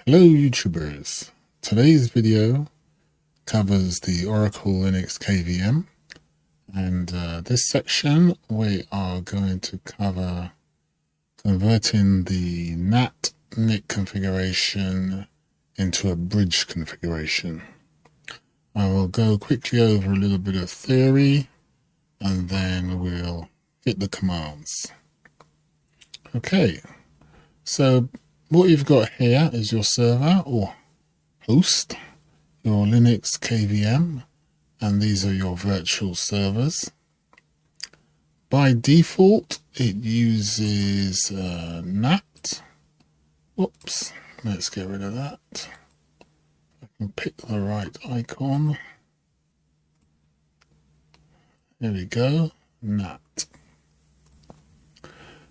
Hello YouTubers, today's video covers the Oracle Linux KVM, and this section we are going to cover converting the NAT NIC configuration into a bridge configuration. I will go quickly over a little bit of theory and then we'll hit the commands. Okay, so what you've got here is your server or host, your Linux KVM, and these are your virtual servers. By default, it uses NAT. Oops, let's get rid of that. I can pick the right icon. There we go, NAT.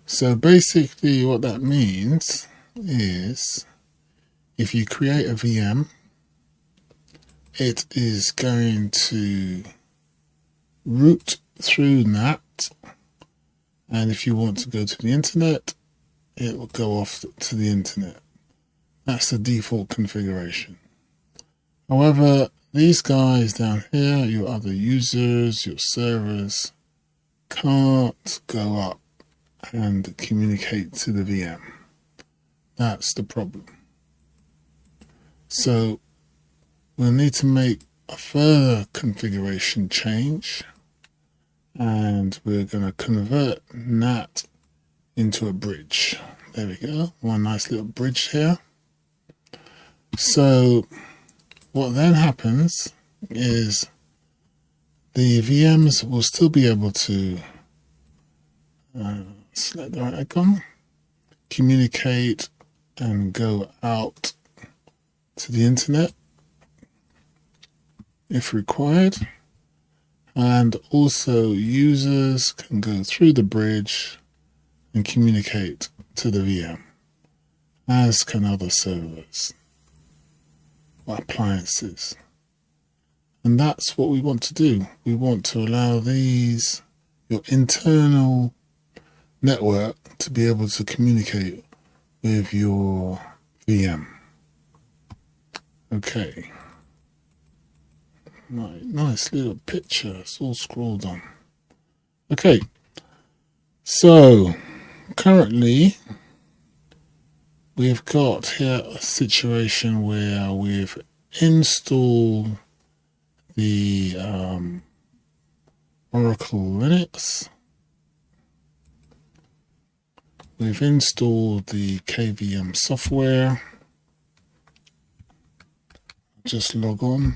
So basically what that means is if you create a VM, it is going to route through NAT, and if you want to go to the internet, it will go off to the internet. That's the default configuration. However, these guys down here, your other users, your servers, can't go up and communicate to the VM. That's the problem. So we'll need to make a further configuration change, and we're going to convert NAT into a bridge. There we go, one nice little bridge here. So what then happens is the VMs will still be able to select the right icon, communicate and go out to the internet if required, and also users can go through the bridge and communicate to the VM, as can other servers or appliances. And that's what we want to do. We want to allow these, your internal network, to be able to communicate with your VM. Okay. Right, nice little picture. It's all scrolled on. Okay. So currently we've got here a situation where we've installed the Oracle Linux. We've installed the KVM software. Just log on.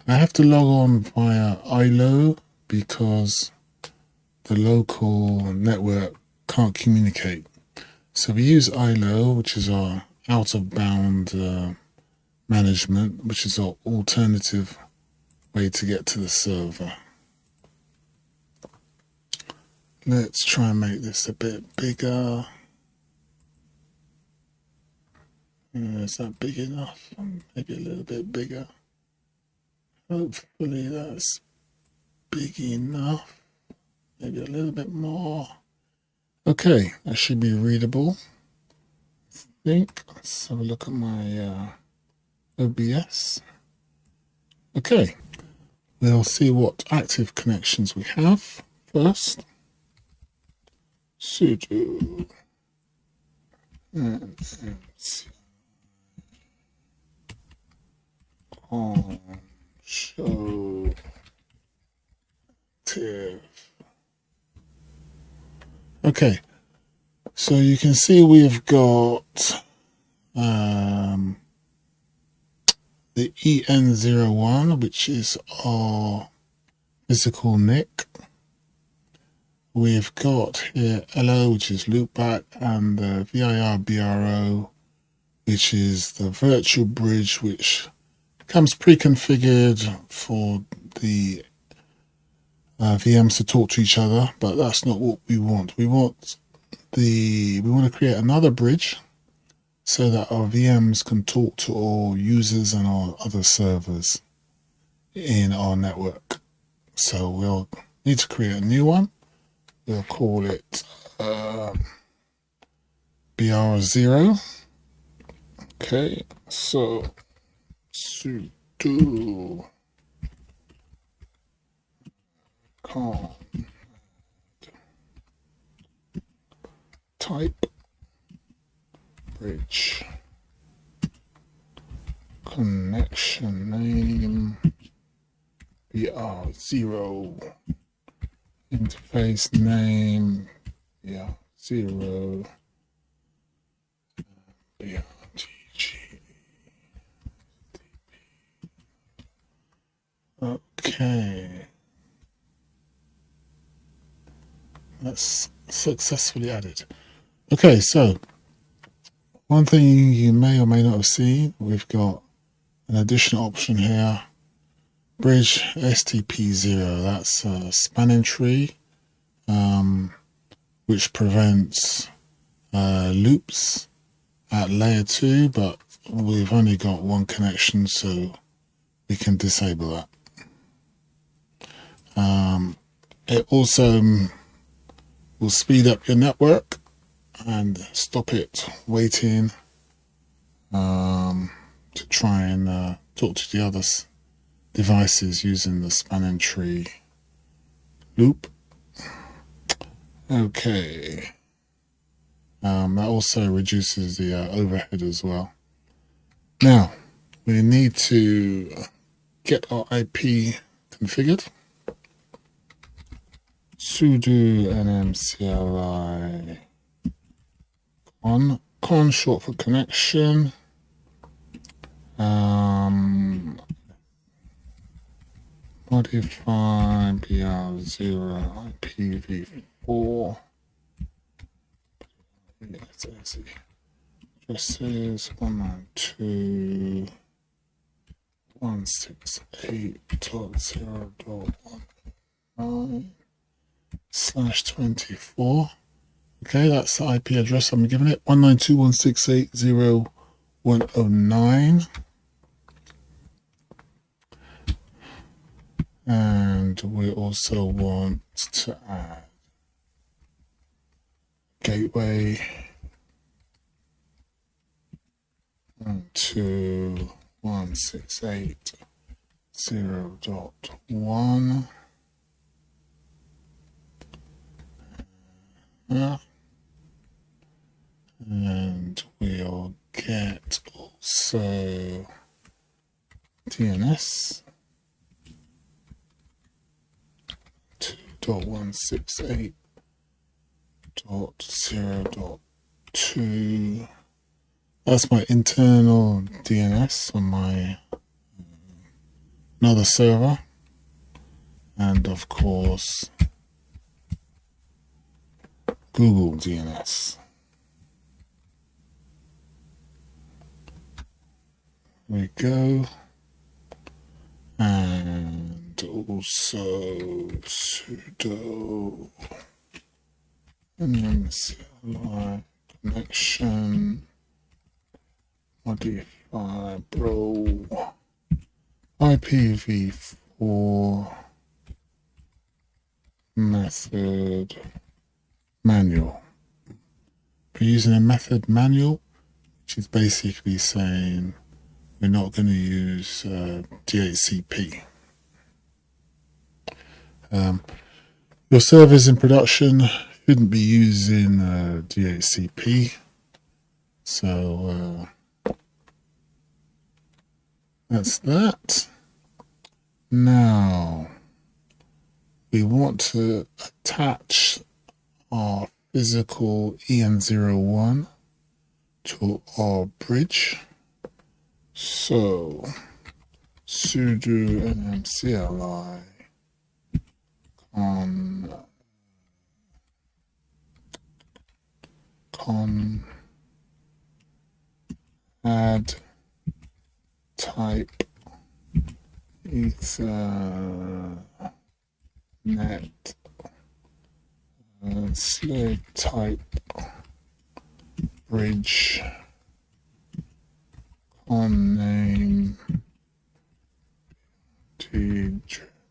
I have to log on via ILO because the local network can't communicate. So we use ILO, which is our out-of-bound management, which is our alternative way to get to the server. Let's try and make this a bit bigger. Is that big enough? Maybe a little bit bigger. Hopefully that's big enough. Maybe a little bit more. Okay, that should be readable. I think. Let's have a look at my OBS. Okay, we'll see what active connections we have first. Sudo and on show active. Okay, so you can see we've got the EN01, which is our physical NIC. We've got here LO, which is loopback, and the VIR-BRO, which is the virtual bridge, which comes pre-configured for the VMs to talk to each other, but that's not what we want. We want to create another bridge so that our VMs can talk to all users and our other servers in our network. So we'll need to create a new one. We'll call it BR0. Okay, so sudo con type bridge connection name BR0 interface name BR0 BRTG. Okay, that's successfully added. Okay, so one thing you may or may not have seen, we've got an additional option here, bridge STP0. That's a spanning tree, which prevents loops at layer 2, but we've only got one connection, so we can disable that. It also will speed up your network and stop it waiting to try and talk to the other devices using the spanning tree loop. Okay, that also reduces the overhead as well. Now we need to get our IP configured. Sudo nmcli con short for connection. Modify BR0 IPv4. Addresses 192.168.0.19/24. Okay, that's the IP address I'm giving it, 192.168.0.109. And we also want to add gateway to 168.0.1. And we'll get also DNS 2.168.0.2. That's my internal DNS on my another server, and of course Google DNS. We go, and also sudo nmcli connection modify bro IPv4 method manual. We're using a method manual, which is basically saying we're not going to use DHCP. Your servers in production shouldn't be using DHCP, so that's that. Now we want to attach our physical EN01 to our bridge. So sudo nmcli con add type Ethernet slave type bridge on name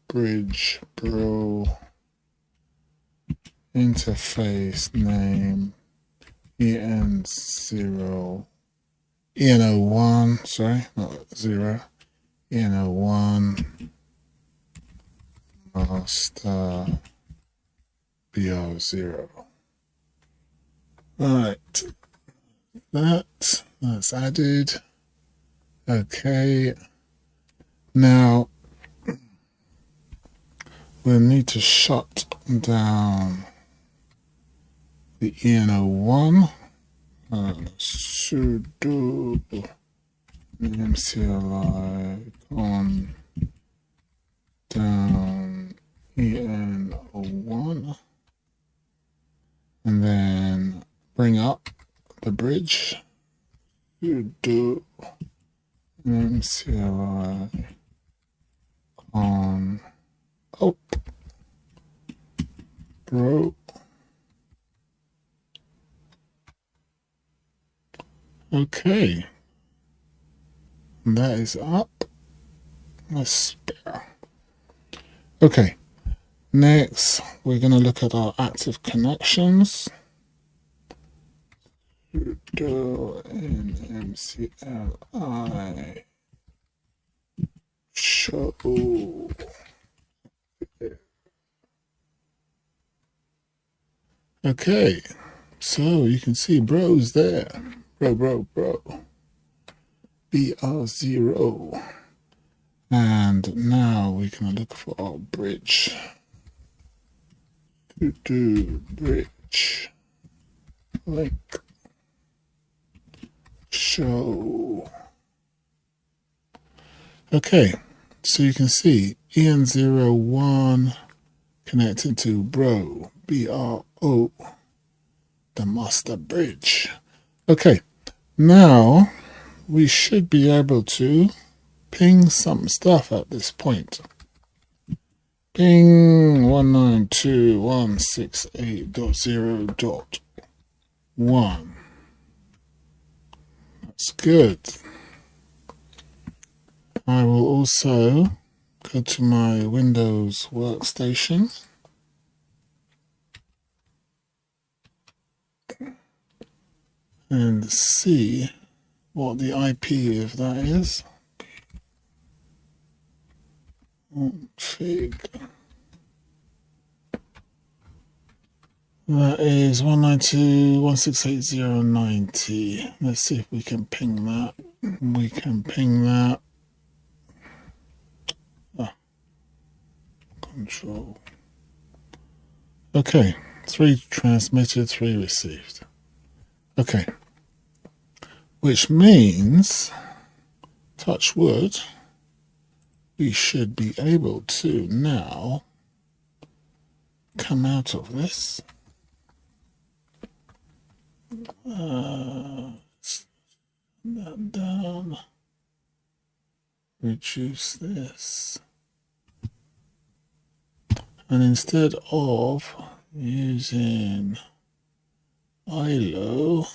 bridge bro interface name EN01, sorry, not 0, EN01 master BR0. Right, that's added. Okay, now we'll need to shut down the EN01. Sudo mcli on down EN01, and then bring up the bridge. Sudo mcli on bro. Okay, that is up. Let's spare. Okay, next we're going to look at our active connections. Sudo mcli show. Okay, so you can see bro's there. Bro. BR0. And now we can look for our bridge. Sudo bridge link show. Okay, so you can see EN01 connected to bro, BRO, the master bridge. Okay, now we should be able to ping some stuff at this point. Ping 192.168.0.1. That's good. I will also go to my Windows workstation and see what the IP of that is. Config. That is 192.168.0.90. Let's see if we can ping that. We can ping that. Control. Okay, 3 transmitted, 3 received. Okay, which means, touch wood, we should be able to now come out of this. That down. Reduce this. And instead of using ILO,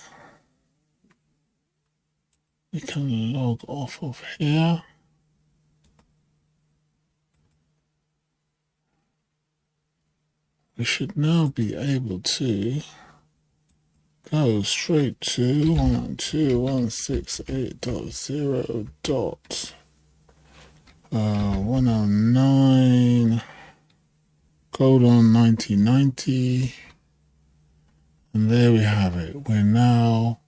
we can log off of here. We should now be able to go straight to 192.168.109:1990, and there we have it. We're now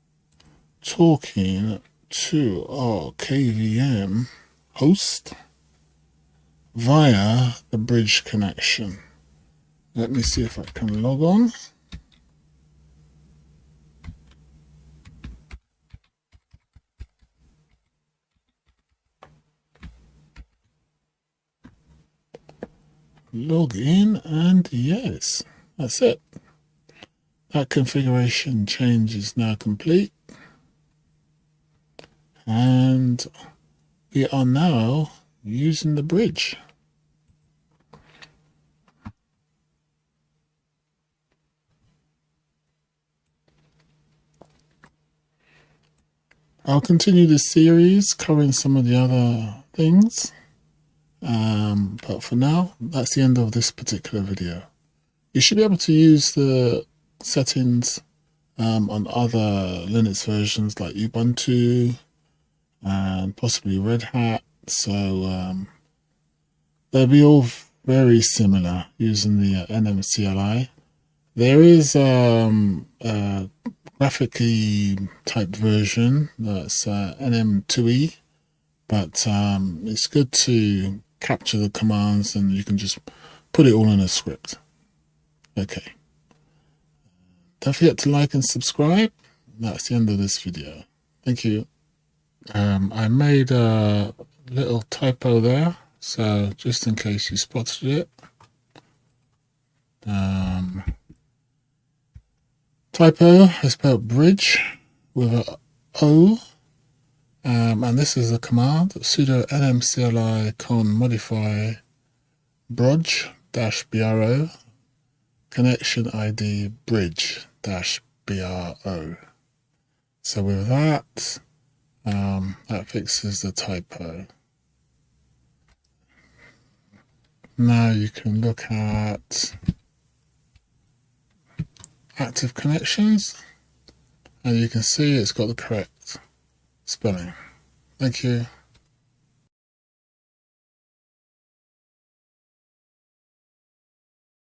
talking to our KVM host via the bridge connection. Let me see if I can log on. Log in, and yes, that's it. That configuration change is now complete. And we are now using the bridge. I'll continue this series covering some of the other things. But for now, that's the end of this particular video. You should be able to use the settings on other Linux versions like Ubuntu and possibly Red Hat. So they'll be all very similar using the NMCLI. There is a graphically typed version that's NM2E, but it's good to capture the commands and you can just put it all in a script. Okay. Don't forget to like and subscribe. That's the end of this video. Thank you. I made a little typo there, so just in case you spotted it. Typo, I spelled bridge with a O, and this is a command, sudo nmcli modify brodge-bro connection ID bridge-bro. So with that, that fixes the typo. Now you can look at active connections and you can see it's got the correct spelling. Thank you.